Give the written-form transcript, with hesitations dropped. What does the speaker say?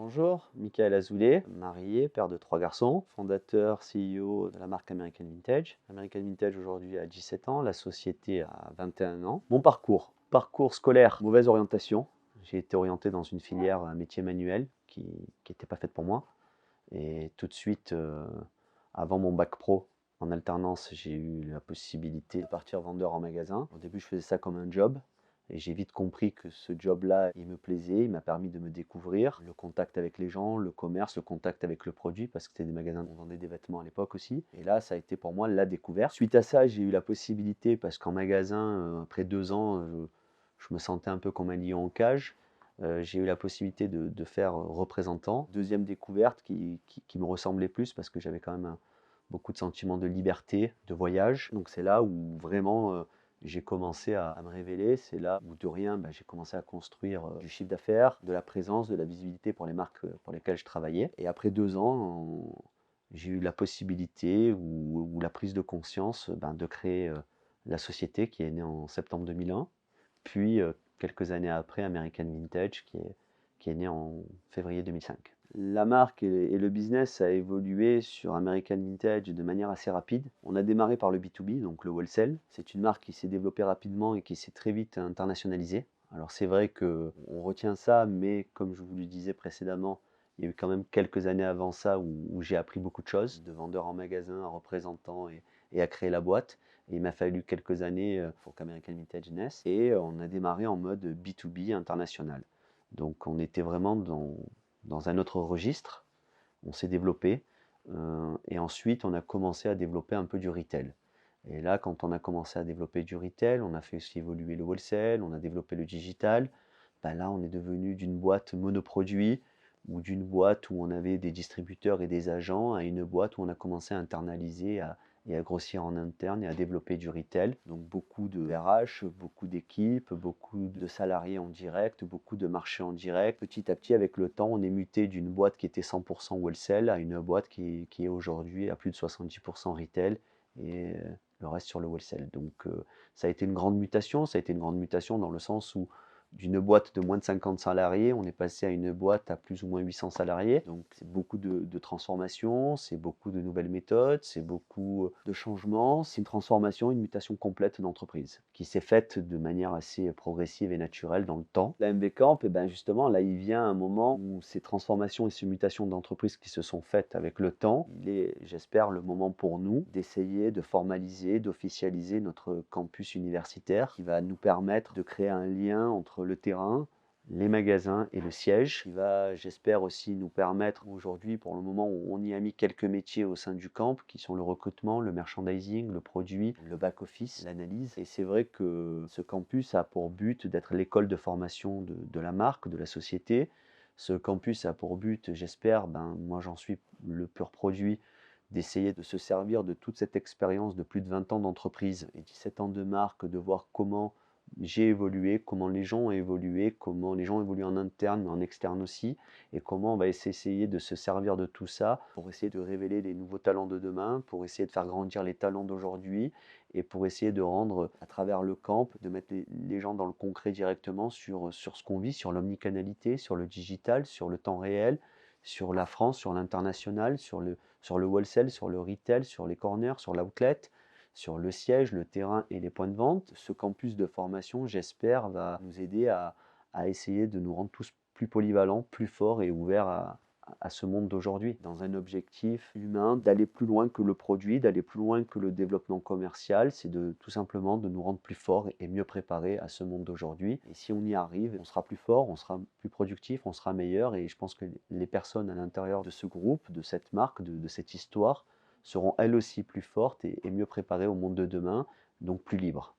Bonjour, Michael Azoulay, marié, père de 3 garçons, fondateur, CEO de la marque American Vintage. American Vintage aujourd'hui a 17 ans, la société a 21 ans. Mon parcours scolaire, mauvaise orientation. J'ai été orienté dans une filière métier manuel qui n'était pas faite pour moi. Et tout de suite, avant mon bac pro, en alternance, j'ai eu la possibilité de partir vendeur en magasin. Au début, je faisais ça comme un job. Et j'ai vite compris que ce job-là, il me plaisait, il m'a permis de me découvrir, le contact avec les gens, le commerce, le contact avec le produit, parce que c'était des magasins où on vendait des vêtements à l'époque aussi. Et là, ça a été pour moi la découverte. Suite à ça, j'ai eu la possibilité, parce qu'en magasin, après 2 ans, je me sentais un peu comme un lion en cage. J'ai eu la possibilité de faire représentant. Deuxième découverte qui me ressemblait plus, parce que j'avais quand même beaucoup de sentiments de liberté, de voyage. Donc c'est là où vraiment j'ai commencé à me révéler. C'est là où de rien, j'ai commencé à construire du chiffre d'affaires, de la présence, de la visibilité pour les marques pour lesquelles je travaillais. Et après 2 ans, j'ai eu la possibilité ou la prise de conscience de créer la société qui est née en septembre 2001. Puis quelques années après, American Vintage qui est né en février 2005. La marque et le business a évolué sur American Vintage de manière assez rapide. On a démarré par le B2B, donc le wholesale. C'est une marque qui s'est développée rapidement et qui s'est très vite internationalisée. Alors c'est vrai qu'on retient ça, mais comme je vous le disais précédemment, il y a eu quand même quelques années avant ça où j'ai appris beaucoup de choses, de vendeur en magasin à représentant et à créer la boîte. Et il m'a fallu quelques années pour qu'American Vintage naisse. Et on a démarré en mode B2B international. Donc on était vraiment dans un autre registre. On s'est développé. Et ensuite, on a commencé à développer un peu du retail. Et là, quand on a commencé à développer du retail, on a fait aussi évoluer le wholesale, on a développé le digital. Là, on est devenu d'une boîte monoproduit ou d'une boîte où on avait des distributeurs et des agents à une boîte où on a commencé à internaliser et à grossir en interne et à développer du retail. Donc beaucoup de RH, beaucoup d'équipes, beaucoup de salariés en direct, beaucoup de marchés en direct. Petit à petit, avec le temps, on est muté d'une boîte qui était 100% wholesale à une boîte qui est aujourd'hui à plus de 70% retail et le reste sur le wholesale. Donc ça a été une grande mutation. Ça a été une grande mutation dans le sens où d'une boîte de moins de 50 salariés, on est passé à une boîte à plus ou moins 800 salariés. Donc c'est beaucoup de transformations, c'est beaucoup de nouvelles méthodes, c'est beaucoup de changements. C'est une transformation, une mutation complète d'entreprise qui s'est faite de manière assez progressive et naturelle dans le temps. La MV Camp, justement, là il vient un moment où ces transformations et ces mutations d'entreprise qui se sont faites avec le temps, il est, j'espère, le moment pour nous d'essayer de formaliser, d'officialiser notre campus universitaire qui va nous permettre de créer un lien entre le terrain, les magasins et le siège, qui va, j'espère, aussi nous permettre aujourd'hui, pour le moment, on y a mis quelques métiers au sein du camp, qui sont le recrutement, le merchandising, le produit, le back-office, l'analyse. Et c'est vrai que ce campus a pour but d'être l'école de formation de la marque, de la société. Ce campus a pour but, j'espère, moi j'en suis le pur produit, d'essayer de se servir de toute cette expérience de plus de 20 ans d'entreprise et 17 ans de marque, de voir comment j'ai évolué, comment les gens ont évolué, comment les gens évoluent en interne mais en externe aussi, et comment on va essayer de se servir de tout ça pour essayer de révéler les nouveaux talents de demain, pour essayer de faire grandir les talents d'aujourd'hui, et pour essayer de rendre, à travers le camp, de mettre les gens dans le concret directement sur ce qu'on vit, sur l'omnicanalité, sur le digital, sur le temps réel, sur la France, sur l'international, sur le wholesale, sur le retail, sur les corners, sur l'outlet, sur le siège, le terrain et les points de vente. Ce campus de formation, j'espère, va nous aider à essayer de nous rendre tous plus polyvalents, plus forts et ouverts à ce monde d'aujourd'hui, dans un objectif humain, d'aller plus loin que le produit, d'aller plus loin que le développement commercial. C'est tout simplement de nous rendre plus forts et mieux préparés à ce monde d'aujourd'hui. Et si on y arrive, on sera plus fort, on sera plus productif, on sera meilleur. Et je pense que les personnes à l'intérieur de ce groupe, de cette marque, de cette histoire, seront elles aussi plus fortes et mieux préparées au monde de demain, donc plus libres.